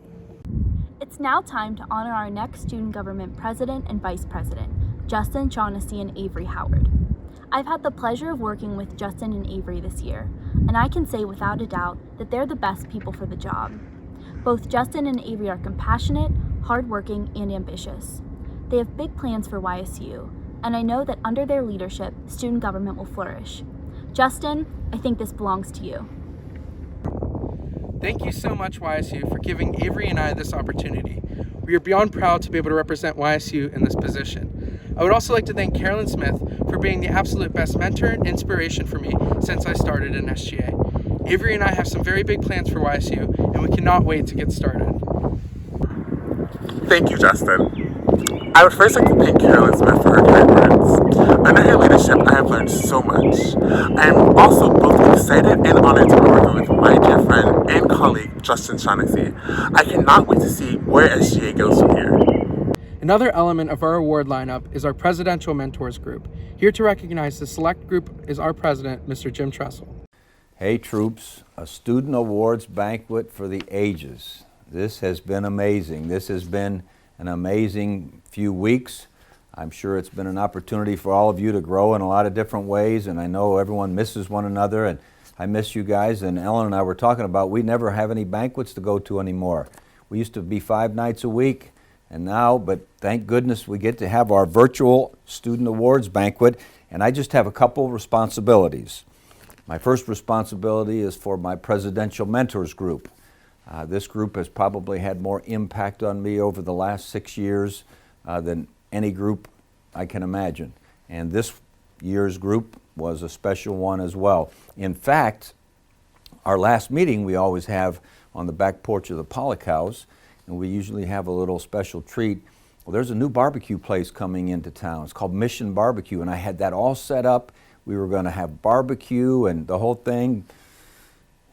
It's now time to honor our next student government president and vice president, Justin Shaughnessy and Avery Howard. I've had the pleasure of working with Justin and Avery this year, and I can say without a doubt that they're the best people for the job. Both Justin and Avery are compassionate, hardworking, and ambitious. They have big plans for YSU, and I know that under their leadership, student government will flourish. Justin, I think this belongs to you. Thank you so much, YSU, for giving Avery and I this opportunity. We are beyond proud to be able to represent YSU in this position. I would also like to thank Carolyn Smith for being the absolute best mentor and inspiration for me since I started in SGA. Avery and I have some very big plans for YSU, and we cannot wait to get started. Thank you, Justin. I would first like to thank Carolyn Smith for her kind words. Under her leadership, I have learned so much. I am also both excited and honored to be working with my dear friend and colleague, Justin Shaughnessy. I cannot wait to see where SGA goes from here. Another element of our award lineup is our Presidential Mentors Group. Here to recognize the select group is our president, Mr. Jim Tressel. Hey troops, a student awards banquet for the ages. This has been amazing. This has been an amazing few weeks. I'm sure it's been an opportunity for all of you to grow in a lot of different ways, and I know everyone misses one another, and I miss you guys. And Ellen and I were talking about we never have any banquets to go to anymore. We used to be 5 nights a week, and now, but thank goodness we get to have our virtual student awards banquet, and I just have a couple responsibilities. My first responsibility is for my Presidential Mentors Group. This group has probably had more impact on me over the last 6 years than any group I can imagine. And this year's group was a special one as well. In fact, our last meeting we always have on the back porch of the Pollock House, and we usually have a little special treat. Well, there's a new barbecue place coming into town. It's called Mission Barbecue, and I had that all set up. We were going to have barbecue and the whole thing,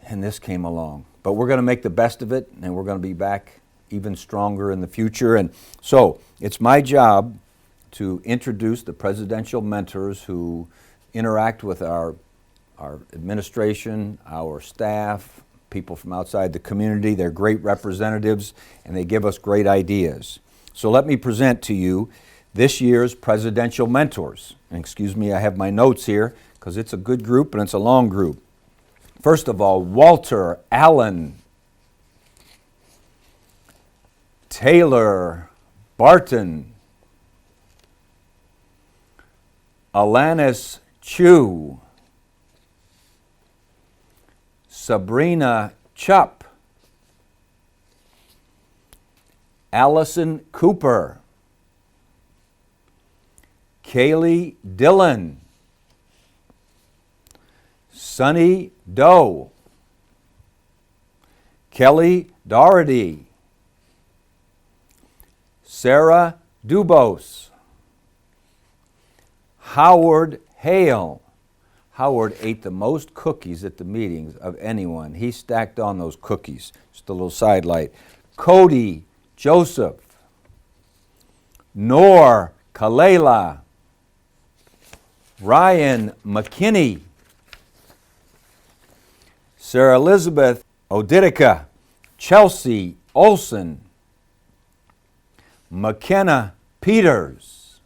and this came along. But we're going to make the best of it, and we're going to be back even stronger in the future. And so it's my job to introduce the presidential mentors who interact with our administration, our staff, people from outside the community. They're great representatives, and they give us great ideas. So let me present to you this year's presidential mentors. And excuse me, I have my notes here because it's a good group and it's a long group. First of all, Walter Allen, Taylor Barton, Alanis Chu, Sabrina Chupp, Allison Cooper, Kaylee Dillon, Sunny Doe, Kelly Doherty, Sarah Dubose, Howard Hale. Howard ate the most cookies at the meetings of anyone. He stacked on those cookies. Just a little sidelight. Cody Joseph, Nor Kalela, Ryan McKinney, Sarah Elizabeth Oditica, Chelsea Olson, McKenna Peters,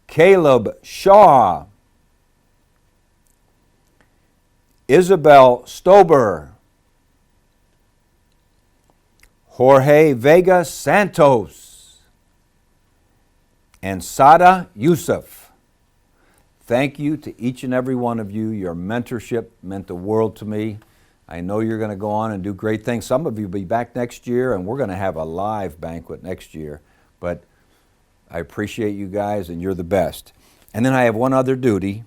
Caleb Shaw, Isabel Stober, Jorge Vega Santos, and Sada Yusuf. Thank you to each and every one of you. Your mentorship meant the world to me. I know you're going to go on and do great things. Some of you will be back next year, and we're going to have a live banquet next year. But I appreciate you guys, and you're the best. And then I have one other duty,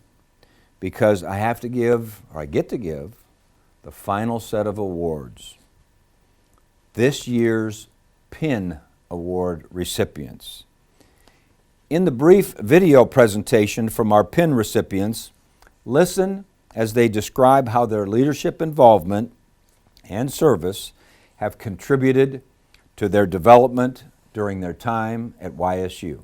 because I have to give, or I get to give, the final set of awards. This year's PIN Award recipients. In the brief video presentation from our PIN recipients, listen as they describe how their leadership involvement and service have contributed to their development during their time at YSU.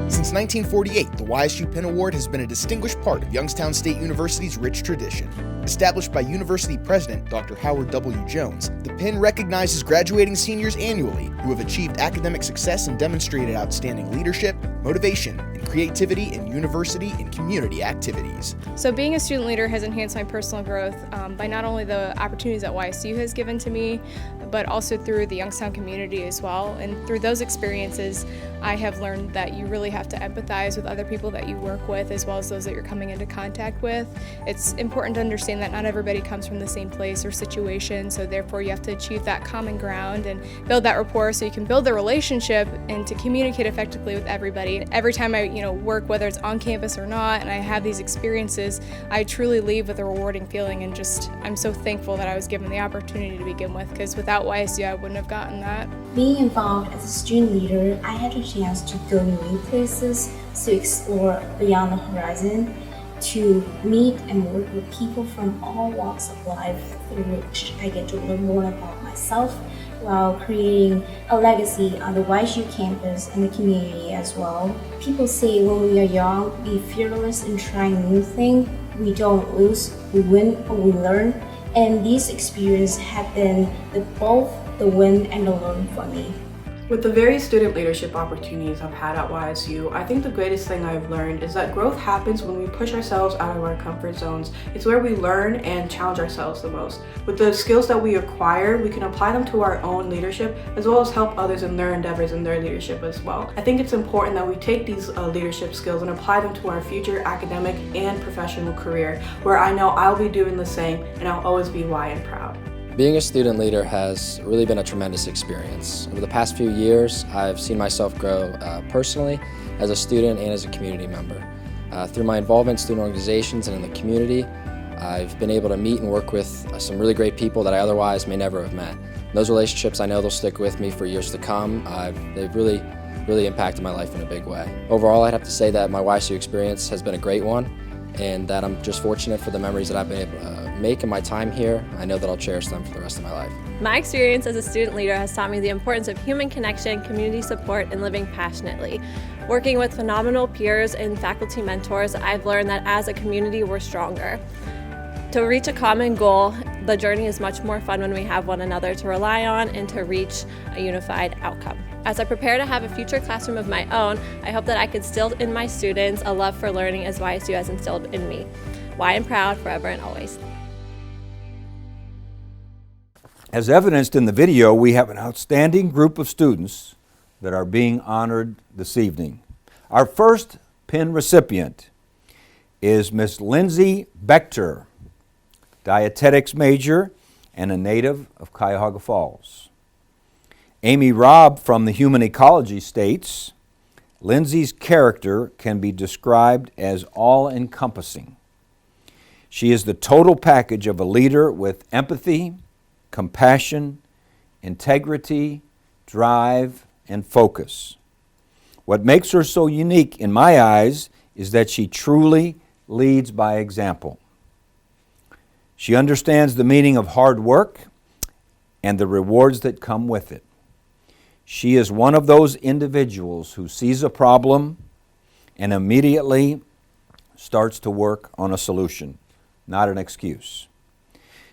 Since 1948, the YSU Pin Award has been a distinguished part of Youngstown State University's rich tradition. Established by University President Dr. Howard W. Jones, the Pin recognizes graduating seniors annually who have achieved academic success and demonstrated outstanding leadership, motivation, and creativity in university and community activities. So being a student leader has enhanced my personal growth by not only the opportunities that YSU has given to me, but also through the Youngstown community as well. And through those experiences, I have learned that you really have to empathize with other people that you work with, as well as those that you're coming into contact with. It's important to understand that not everybody comes from the same place or situation, so therefore you have to achieve that common ground and build that rapport so you can build the relationship and to communicate effectively with everybody. Every time I work, whether it's on campus or not, and I have these experiences, I truly leave with a rewarding feeling, and I'm so thankful that I was given the opportunity to begin with, because without YSU I wouldn't have gotten that. Being involved as a student leader, I had a chance to go new places, to explore beyond the horizon, to meet and work with people from all walks of life, through which I get to learn more about myself while creating a legacy on the YSU campus and the community as well. People say when we are young, be fearless in trying new things. We don't lose, we win or we learn. And these experiences have been both the win and the learn for me. With the various student leadership opportunities I've had at YSU, I think the greatest thing I've learned is that growth happens when we push ourselves out of our comfort zones. It's where we learn and challenge ourselves the most. With the skills that we acquire, we can apply them to our own leadership, as well as help others in their endeavors in their leadership as well. I think it's important that we take these leadership skills and apply them to our future academic and professional career, where I know I'll be doing the same and I'll always be Y and proud. Being a student leader has really been a tremendous experience. Over the past few years, I've seen myself grow personally, as a student and as a community member. Through my involvement in student organizations and in the community, I've been able to meet and work with some really great people that I otherwise may never have met. And those relationships, I know they'll stick with me for years to come. They've really impacted my life in a big way. Overall, I'd have to say that my YSU experience has been a great one, and that I'm just fortunate for the memories that I've been able to make in my time here. I know that I'll cherish them for the rest of my life. My experience as a student leader has taught me the importance of human connection, community support, and living passionately. Working with phenomenal peers and faculty mentors, I've learned that as a community, we're stronger. To reach a common goal, the journey is much more fun when we have one another to rely on and to reach a unified outcome. As I prepare to have a future classroom of my own, I hope that I can instill in my students a love for learning as YSU has instilled in me. Y and proud, forever and always. As evidenced in the video, we have an outstanding group of students that are being honored this evening. Our first PIN recipient is Miss Lindsay Bechter, dietetics major and a native of Cuyahoga Falls. Amy Robb from the Human Ecology states, Lindsay's character can be described as all-encompassing. She is the total package of a leader with empathy, compassion, integrity, drive, and focus. What makes her so unique in my eyes is that she truly leads by example. She understands the meaning of hard work and the rewards that come with it. She is one of those individuals who sees a problem and immediately starts to work on a solution, not an excuse.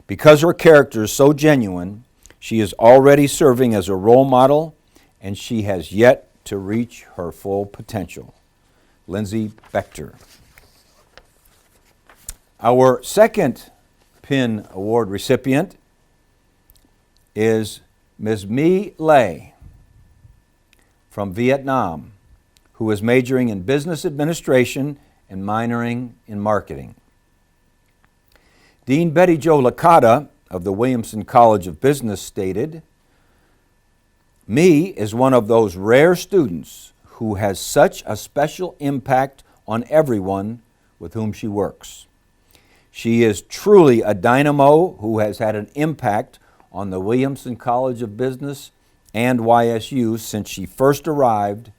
Because her character is so genuine, she is already serving as a role model, and she has yet to reach her full potential. Lindsay Bechter. Our second PIN Award recipient is Ms. My Lay from Vietnam, who is majoring in business administration and minoring in marketing. Dean Betty Jo Licata of the Williamson College of Business stated, "Me is one of those rare students who has such a special impact on everyone with whom she works. She is truly a dynamo who has had an impact on the Williamson College of Business and YSU since she first arrived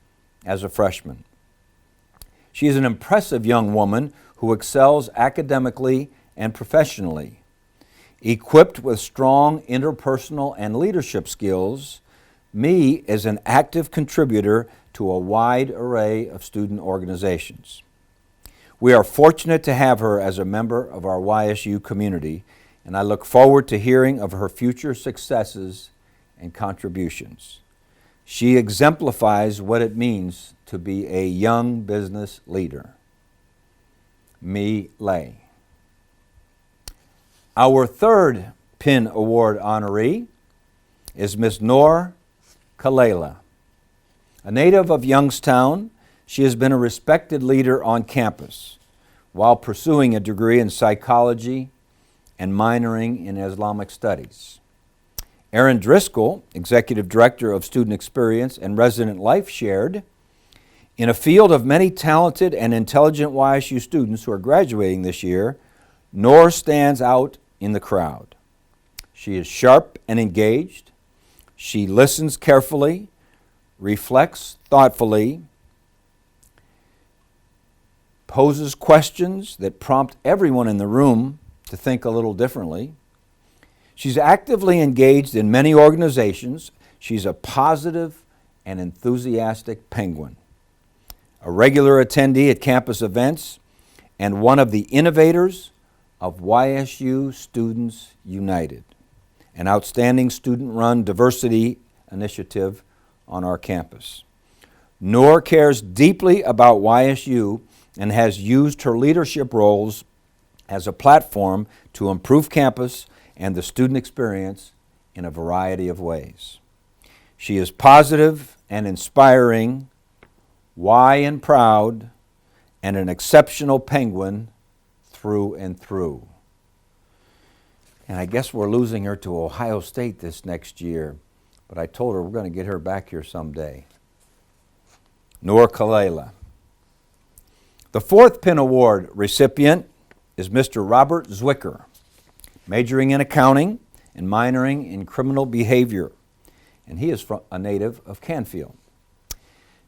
as a freshman. She is an impressive young woman who excels academically and professionally. Equipped with strong interpersonal and leadership skills, Me is an active contributor to a wide array of student organizations. We are fortunate to have her as a member of our YSU community, and I look forward to hearing of her future successes and contributions. She exemplifies what it means to be a young business leader." My Lay. Our third PIN Award honoree is Ms. Noor Kalela. A native of Youngstown, she has been a respected leader on campus while pursuing a degree in psychology and minoring in Islamic studies. Aaron Driscoll, Executive Director of Student Experience and Resident Life, shared, "In a field of many talented and intelligent YSU students who are graduating this year, Noor stands out in the crowd. She is sharp and engaged. She listens carefully, reflects thoughtfully, poses questions that prompt everyone in the room to think a little differently. She's actively engaged in many organizations. She's a positive and enthusiastic penguin, a regular attendee at campus events, and one of the innovators of YSU Students United, an outstanding student-run diversity initiative on our campus. Noor cares deeply about YSU and has used her leadership roles as a platform to improve campus and the student experience in a variety of ways. She is positive and inspiring, and proud, and an exceptional penguin through and through." And I guess we're losing her to Ohio State this next year, but I told her we're going to get her back here someday. Noor Kalela. The fourth PIN Award recipient is Mr. Robert Zwicker, majoring in accounting and minoring in criminal behavior, and he is a native of Canfield.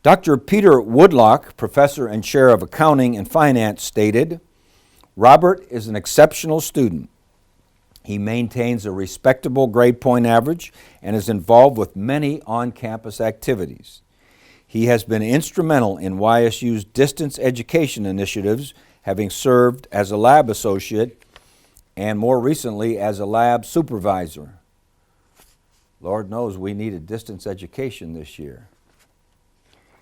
Dr. Peter Woodlock, professor and chair of accounting and finance, stated, "Robert is an exceptional student. He maintains a respectable grade point average and is involved with many on-campus activities. He has been instrumental in YSU's distance education initiatives, having served as a lab associate and more recently as a lab supervisor." Lord knows we needed distance education this year.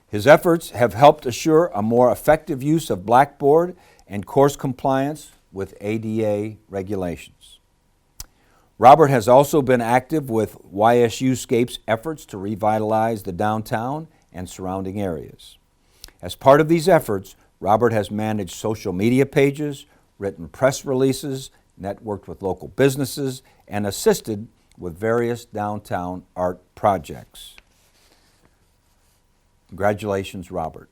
His efforts have helped assure a more effective use of Blackboard and course compliance with ADA regulations. Robert has also been active with YSUscape's efforts to revitalize the downtown and surrounding areas. As part of these efforts, Robert has managed social media pages, written press releases, networked with local businesses, and assisted with various downtown art projects. Congratulations, Robert.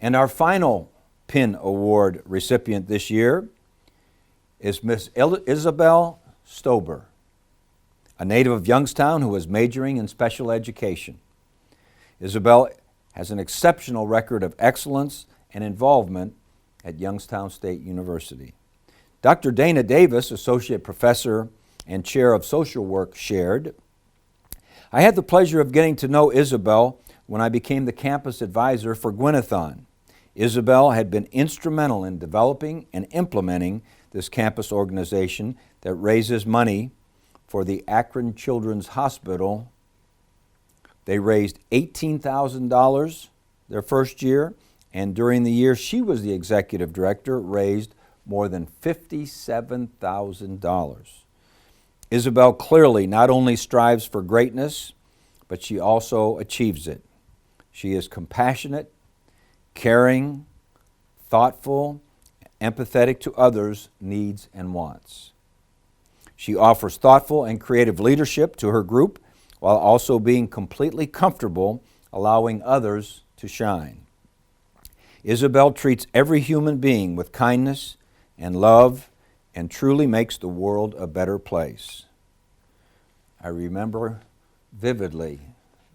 And our final PIN Award recipient this year is Miss Isabel Stober, a native of Youngstown who is majoring in special education. Isabel has an exceptional record of excellence and involvement at Youngstown State University. Dr. Dana Davis, Associate Professor and Chair of Social Work, shared, "I had the pleasure of getting to know Isabel when I became the campus advisor for Gwynnethon. Isabel had been instrumental in developing and implementing this campus organization that raises money for the Akron Children's Hospital. They raised $18,000 their first year, and during the year she was the executive director, raised more than $57,000. Isabel clearly not only strives for greatness, but she also achieves it. She is compassionate, caring, thoughtful, empathetic to others' needs and wants. She offers thoughtful and creative leadership to her group while also being completely comfortable allowing others to shine. Isabel treats every human being with kindness and love and truly makes the world a better place." I remember vividly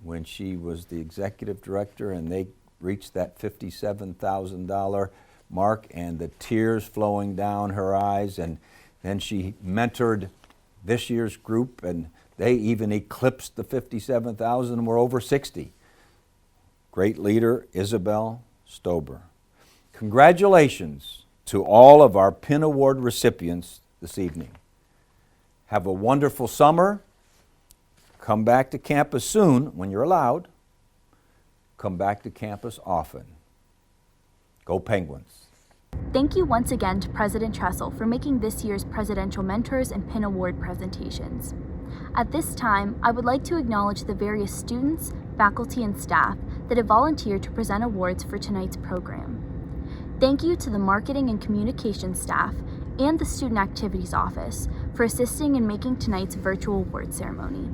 when she was the executive director and they reached that $57,000 mark and the tears flowing down her eyes, and then she mentored this year's group and they even eclipsed the 57,000 and were over 60. Great leader, Isabel Stober. Congratulations to all of our Pin Award recipients this evening. Have a wonderful summer. Come back to campus soon when you're allowed. Come back to campus often. Go Penguins. Thank you once again to President Tressel for making this year's Presidential Mentors and Pin Award presentations. At this time, I would like to acknowledge the various students, faculty, and staff that have volunteered to present awards for tonight's program. Thank you to the Marketing and Communications staff and the Student Activities Office for assisting in making tonight's virtual award ceremony.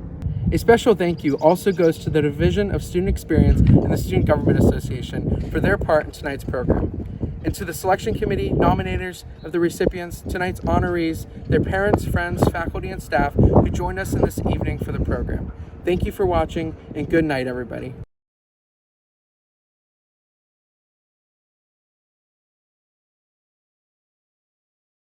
A special thank you also goes to the Division of Student Experience and the Student Government Association for their part in tonight's program, and to the selection committee, nominators of the recipients, tonight's honorees, their parents, friends, faculty, and staff who joined us in this evening for the program. Thank you for watching, and good night, everybody.